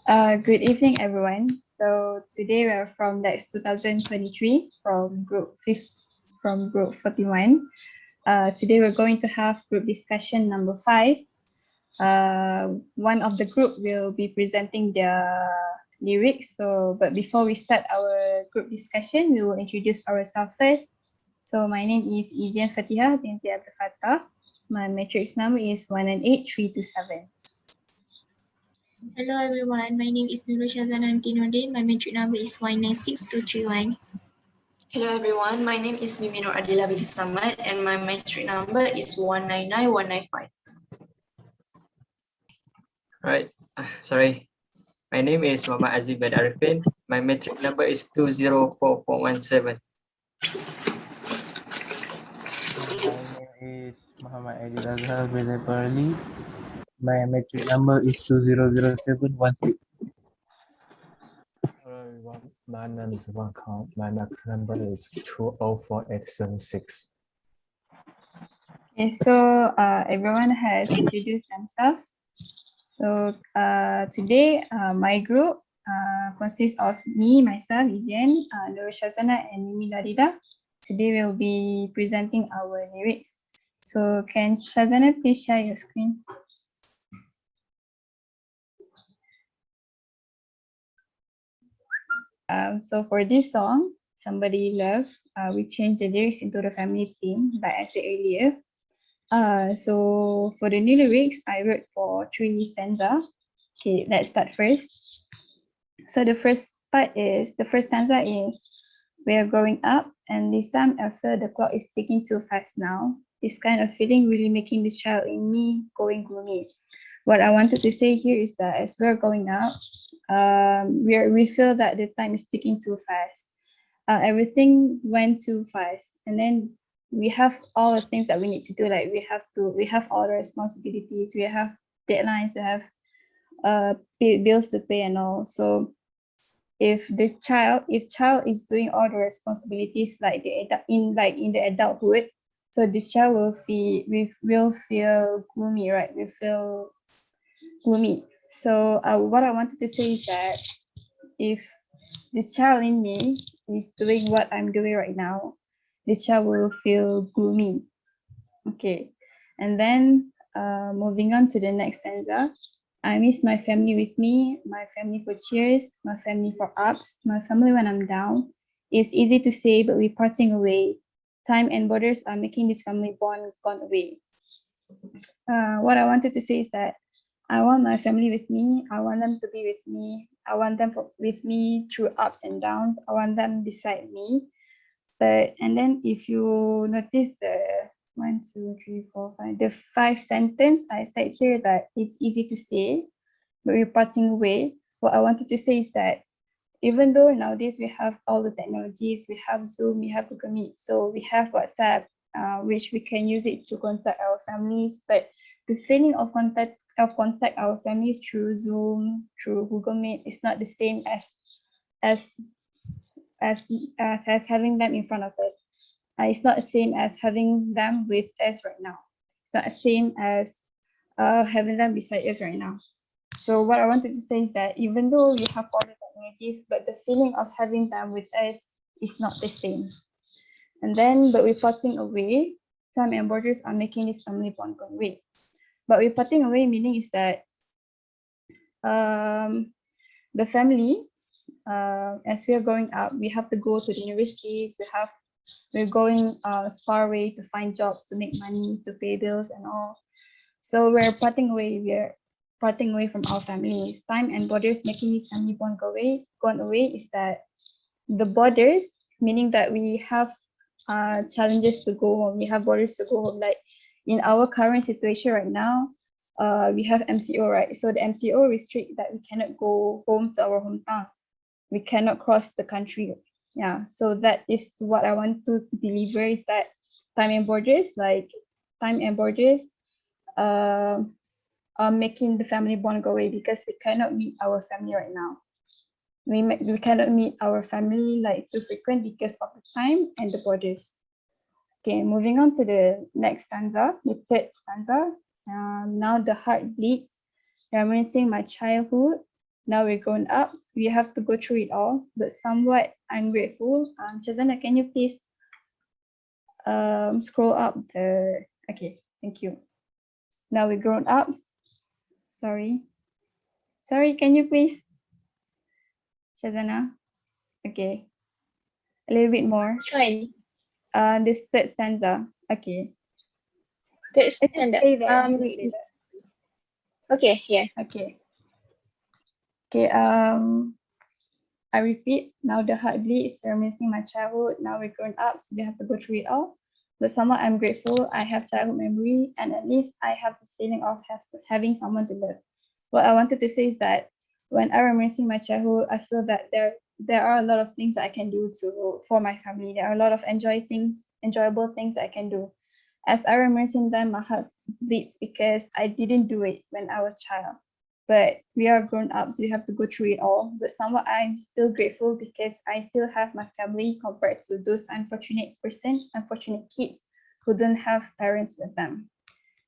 Good evening, everyone. So today we are from LAX2023 from group 41. Today we're going to have group discussion number 5. One of the group will be presenting their lyrics. But before we start our group discussion, we will introduce ourselves first. So my name is Izian Fatihah binti Abdul Fattah. My matrix number is 198327. Hello everyone, my name is Nurul Shazana Amtinuddin. My matric number is 196231. Hello everyone, my name is Miminur Adila binti Samad and my matric number is 199195. Right, sorry. My name is Muhammad Aziz bin Arifin. My matric number is 204.17. My name is Muhammad Adil Azhar bin Zafarali. My matric number is 200716. Hello everyone, my name is Wang Kang. My matric number is 204.876. Okay, so everyone has introduced themselves. So today my group consists of me, myself, Izian, Nurul Shazana and Mimi Narida. Today we'll be presenting our lyrics. So can Shazana please share your screen? So for this song, Somebody Love, we changed the lyrics into the family theme, like I said earlier. So for the new lyrics, I wrote for 3 stanza. Okay, let's start first. So the first stanza is, we're growing up and this time I feel the clock is ticking too fast now. This kind of feeling really making the child in me going gloomy. What I wanted to say here is that as we're growing up, we feel that the time is ticking too fast. Everything went too fast, and then we have all the things that we need to do. Like we have all the responsibilities, we have deadlines, we have bills to pay and all. So if child is doing all the responsibilities like in the adulthood, so this child will feel gloomy, right? We feel gloomy. So what I wanted to say is that if this child in me is doing what I'm doing right now, this child will feel gloomy. Okay, and then moving on to the next stanza. I miss my family with me, my family for cheers, my family for ups, my family when I'm down. It's easy to say, but we're parting away. Time and borders are making this family bond gone away. What I wanted to say is that I want my family with me. I want them to be with me. I want them with me through ups and downs. I want them beside me. And then if you notice the 1, 2, 3, 4, 5, the 5 sentence, I said here that it's easy to say, but we're parting away. What I wanted to say is that even though nowadays we have all the technologies, we have Zoom, we have Google Meet, so we have WhatsApp, which we can use it to contact our families, but the feeling of contact our families through Zoom, through Google Meet is not the same as having them in front of us. It's not the same as having them with us right now. It's not the same as having them beside us right now. So what I wanted to say is that even though we have all the technologies, but the feeling of having them with us is not the same. And then, but we're parting away. Time and borders are making this family bond go away. But we're parting away meaning is that the family, as we are growing up, we have to go to the universities. We're going far away to find jobs, to make money, to pay bills and all. So we're parting away. We're parting away from our families. Time and borders making this family bond gone away is that the borders, meaning that we have challenges to go home. We have borders to go home. Like in our current situation right now, we have MCO, right? So the MCO restrict that we cannot go home to our hometown. We cannot cross the country. Yeah, so that is what I want to deliver is that time and borders are making the family bond go away because we cannot meet our family right now. We cannot meet our family like too frequent because of the time and the borders. Okay, moving on to the next stanza, the third stanza. Now the heart bleeds, reminiscing my childhood. Now we're grown ups. We have to go through it all, but somewhat I'm grateful. Chazana, can you please scroll up the, okay, thank you. Now we're grown ups. Sorry, can you please, Shazana? Okay, a little bit more. Fine. This third stanza. Okay, Third just standard. stay there. Just stay there. Okay, yeah. Okay. Okay. I repeat. Now the heart bleeds. You're missing my childhood. Now we're grown up, so we have to go through it all. But somehow I'm grateful. I have childhood memory, and at least I have the feeling of having someone to love. What I wanted to say is that when I reminiscing my childhood, I feel that there are a lot of things I can do for my family. There are a lot of enjoyable things I can do. As I reminiscing them, my heart bleeds because I didn't do it when I was child. But we are grown ups, we have to go through it all. But somewhat I'm still grateful because I still have my family compared to those unfortunate kids who don't have parents with them.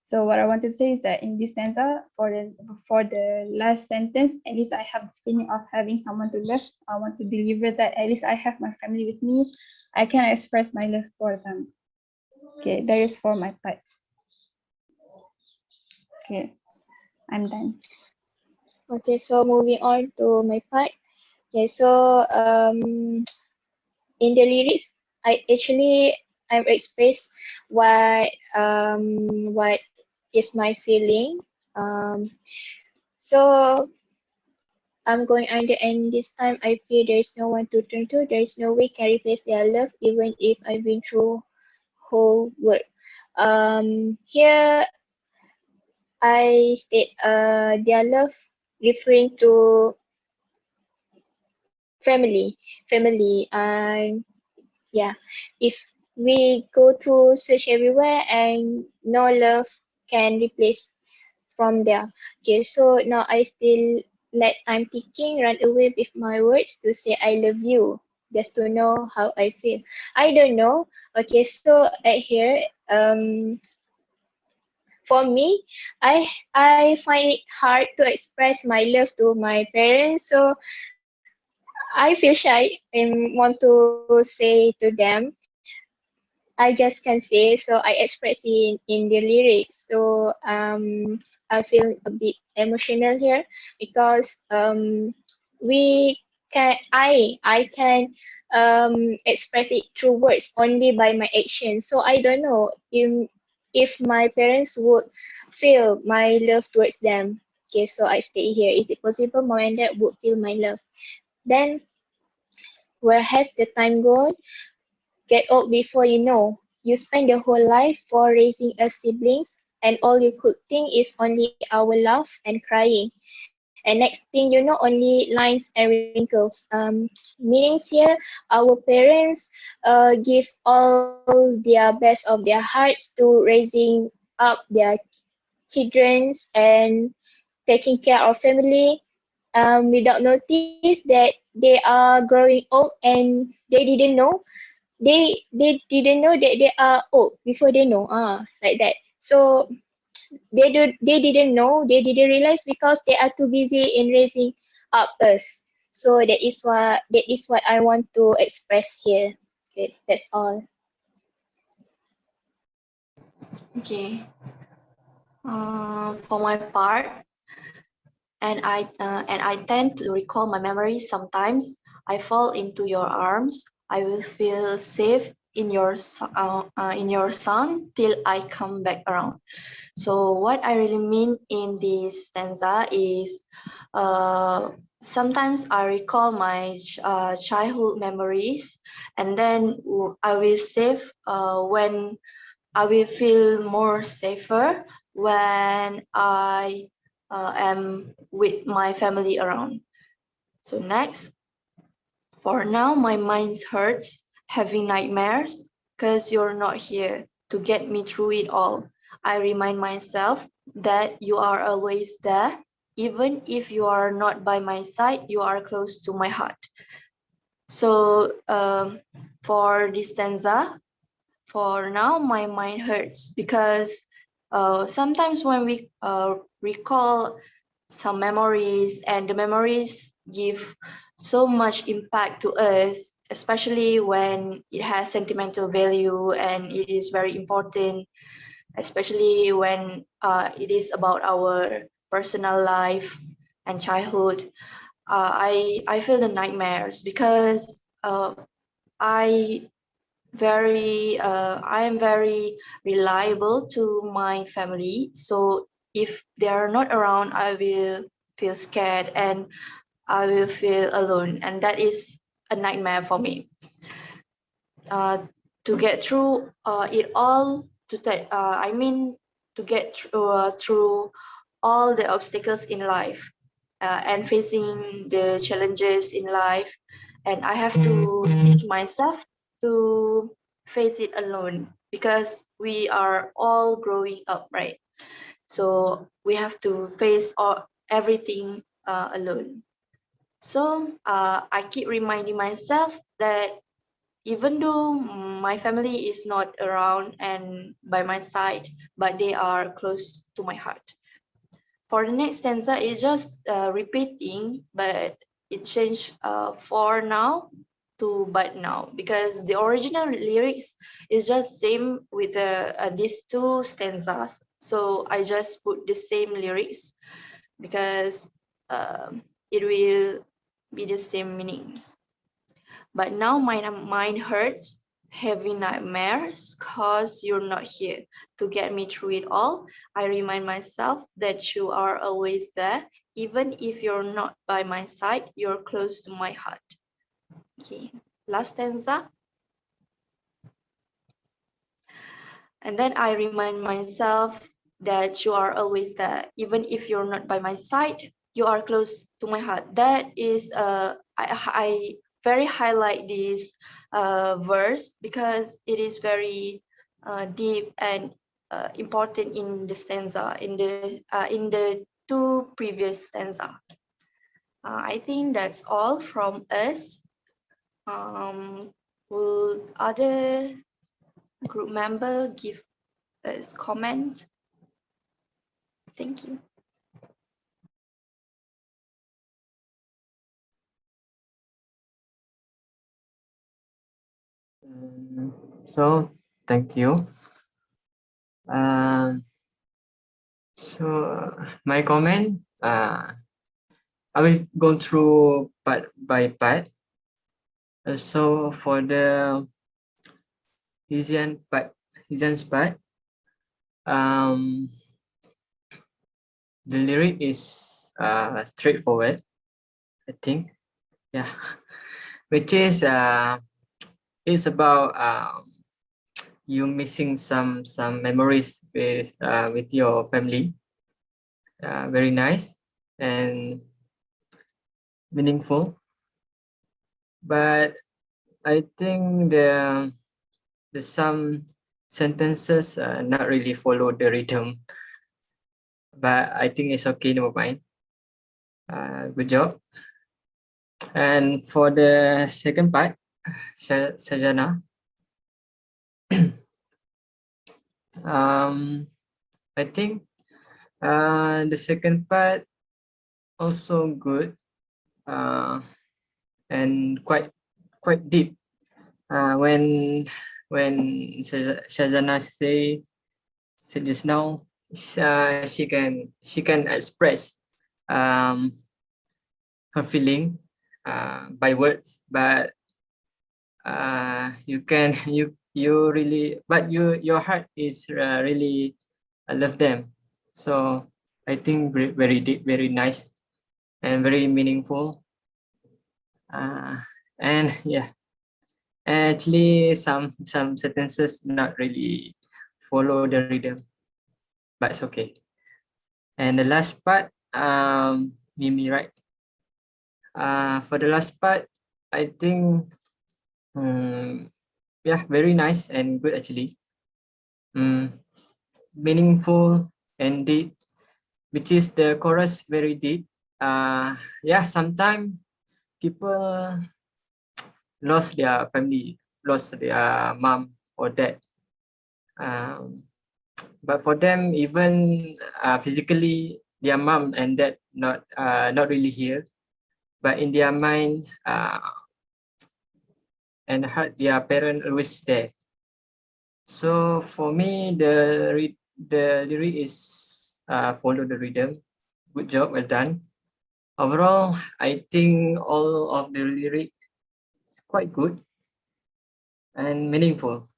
So what I want to say is that in this stanza, for the last sentence, at least I have the feeling of having someone to love. I want to deliver that at least I have my family with me. I can express my love for them. Okay, that is for my part. Okay, I'm done. Okay, so moving on to my part. Okay, so in the lyrics, I'm express what is my feeling. So I'm going under, and this time I feel there is no one to turn to. There is no way can replace their love, even if I've been through whole world. Here I state their love referring to family. Yeah, if we go through search everywhere and no love can replace from there. Okay, so now I still let time ticking run away with my words to say I love you, just to know how I feel. I don't know. Okay, so at here, for me, I find it hard to express my love to my parents. So I feel shy and want to say to them. I just can say, so I express in the lyrics. So I feel a bit emotional here because we I can express it through words only by my actions. So I don't know if my parents would feel my love towards them. Okay, so I stay here. Is it possible mom and dad would feel my love? Then where has the time gone? Get old before you know. You spend your whole life for raising us siblings, and all you could think is only our laugh and crying. And next thing you know, only lines and wrinkles. Meanings here, our parents give all their best of their hearts to raising up their children and taking care of family without notice that they are growing old and they didn't know that they are old before they know like that. So they didn't know, they didn't realize because they are too busy in raising up us. So that is what I want to express here. Okay, that's all. Okay. For my part, and I tend to recall my memories sometimes. I fall into your arms. I will feel safe in your sun till I come back around. So what I really mean in this stanza is, sometimes I recall my childhood memories, and then I will save when I will feel more safer when I am with my family around. So next, for now, my mind hurts, having nightmares, cause you're not here to get me through it all. I remind myself that you are always there, even if you are not by my side, you are close to my heart. So for this stanza, for now, my mind hurts because sometimes when we recall some memories, and the memories give so much impact to us, especially when it has sentimental value and it is very important, especially when it is about our personal life and childhood. I feel the nightmares because I I am very reliable to my family. So if they are not around, I will feel scared and I will feel alone, and that is a nightmare for me. To get through it all, I mean to get through all the obstacles in life and facing the challenges in life, and I have to teach myself to face it alone because we are all growing up, right? So we have to face everything alone. So I keep reminding myself that even though my family is not around and by my side, but they are close to my heart. For the next stanza, it's just repeating, but it changed for now to but now, because the original lyrics is just same with these two stanzas. So I just put the same lyrics because it will be the same meanings. But now my mind hurts, heavy nightmares, cause you're not here to get me through it all. I remind myself that you are always there, even if you're not by my side, you're close to my heart. Okay, last stanza. And then I remind myself that you are always there, even if you're not by my side, you are close to my heart. That is, I very highlight this verse because it is very deep and important in the stanza, in the two previous stanza. I think that's all from us. Will other group member give us comment? Thank you. So thank you. So my comment, I will go through part by part. So for the Hisian's part, um, the lyric is straightforward, I think. Yeah, which is it's about you missing some memories with your family. Very nice and meaningful. But I think the some sentences not really follow the rhythm. But I think it's okay, never mind. Good job. And for the second part, Sajana, I think the second part also good and quite deep. When Shazana say just now, she can express um, her feeling by words, but you can you really, but your heart is really love them. So I think very deep, very nice, and very meaningful. And yeah, actually some sentences not really follow the rhythm, but it's okay. And the last part, Mimi, right? For the last part, I think yeah, very nice and good actually. Meaningful and deep, which is the chorus very deep. Yeah, sometimes people lost their family, lost their mom or dad. But for them, even physically, their mom and dad not really here, but in their mind and heart, their parent always there. So for me, the lyric is follow the rhythm. Good job, well done. Overall, I think all of the lyric is quite good and meaningful.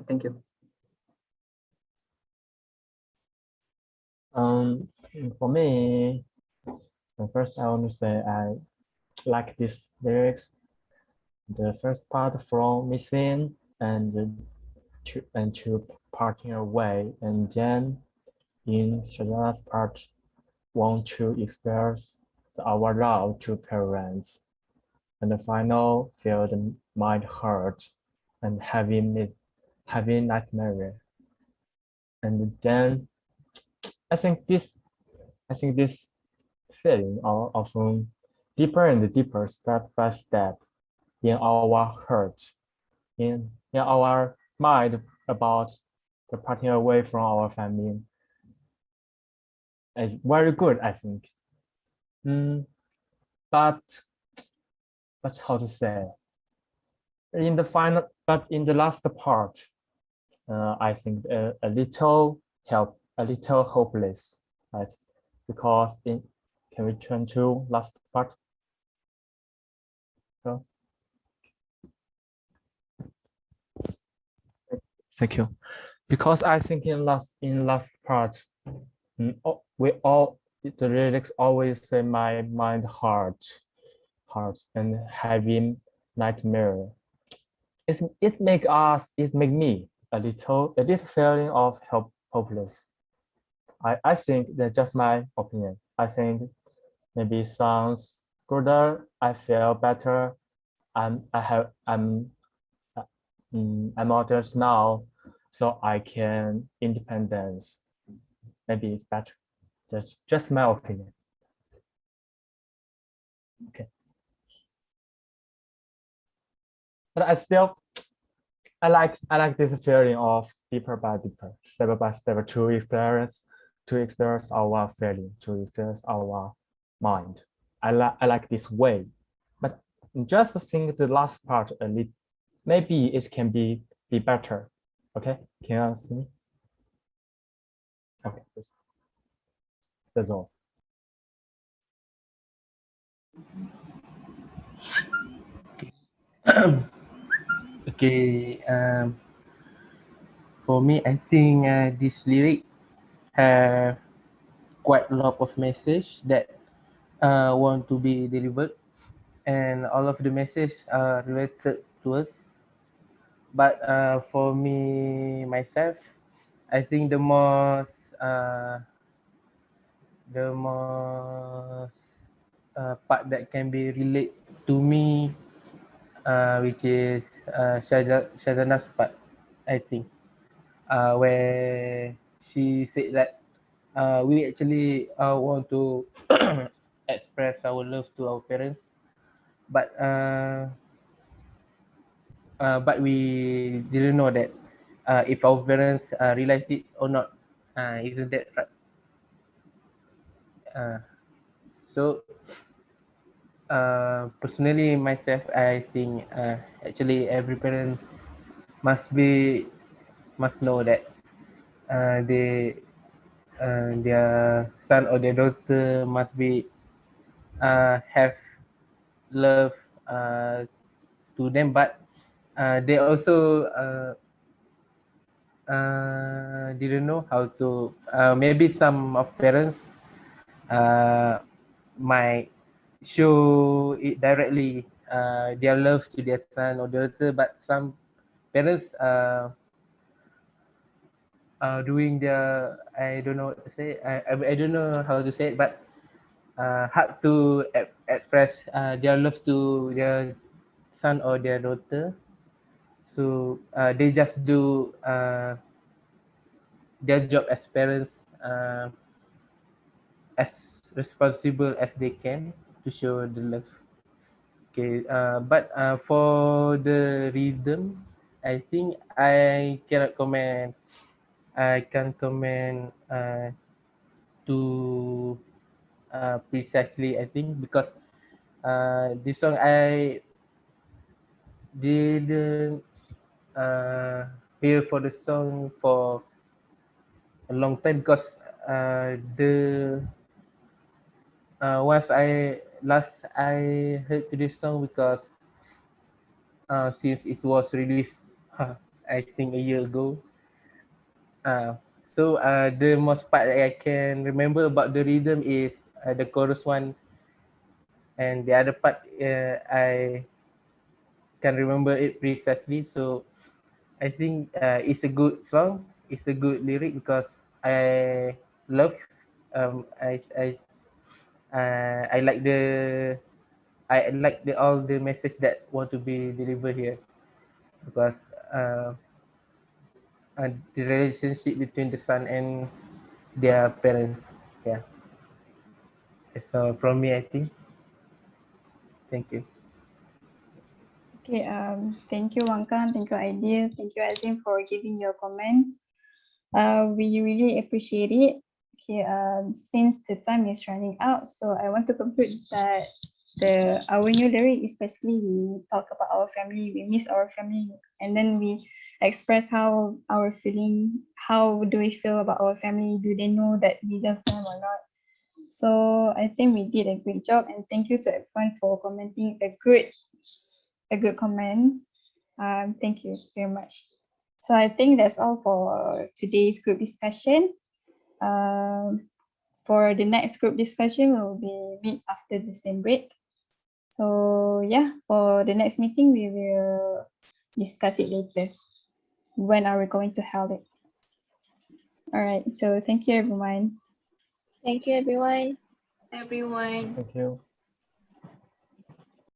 Thank you. For me, first I want to say I like this lyrics. The first part from missing to parting away, and then in Shajara's part, want to express our love to parents, and the final feel the mind hurt and having nightmare, and then I think this feeling are often deeper and deeper step by step in our heart, in our mind about the parting away from our family. It's very good, I think. But how to say? In the final, but in the last part, I think a little hopeless, right? Because can we turn to last part? So, thank you. Because I think in last part, the lyrics always say my mind heart and having nightmare. It make me a little feeling of hopeless. I think that's just my opinion. I think maybe sounds gooder. I feel better. I'm adult now, so I can independence. Maybe it's better. Just my opinion. Okay. But I like this feeling of deeper by deeper, step by step, to experience our feeling, to experience our mind. I like this way, but just think the last part a little. Maybe it can be better. Okay, can you ask me? Okay, that's all. Okay, for me, I think this lyric have quite a lot of message that want to be delivered, and all of the message are related to us. But for me myself, I think the most part that can be relate to me, which is Shazana's part, I think, where she said that we actually want to express our love to our parents, but we didn't know that if our parents realize it or not. Isn't that right? So personally myself, I think actually every parent must know that their son or their daughter must be have love to them, but they also didn't know how to. Maybe some of parents might show it directly, their love to their son or daughter, but some parents doing their, I don't know what to say. I don't know how to say it, but hard to express their love to their son or their daughter. So they just do their job as parents as responsible as they can to show the love. Okay, but for the rhythm, I think I cannot comment. I can't comment too precisely, I think, because this song I didn't hear for the song for a long time, because the once I heard to this song, because since it was released I think a year ago. So the most part that I can remember about the rhythm is the chorus one, and the other part I can remember it precisely. So I think it's a good song. It's a good lyric because I love. I like the all the message that want to be delivered here, because uh, the relationship between the son and their parents. Yeah. So from me, I think. Thank you. Okay, thank you, Wangkan. Thank you, Aidil. Thank you, Azim, for giving your comments. We really appreciate it. Okay, since the time is running out, so I want to conclude that our new lyric is basically we talk about our family, we miss our family, and then we express how our feeling, how do we feel about our family, do they know that we love them or not. So I think we did a great job, and thank you to everyone for commenting a good comments. Thank you very much. So I think that's all for today's group discussion. Um, for the next group discussion, we will be meet after the same break. So yeah, for the next meeting, we will discuss it later. When are we going to hold it? All right. So thank you, everyone. Thank you, everyone. Everyone. Thank you.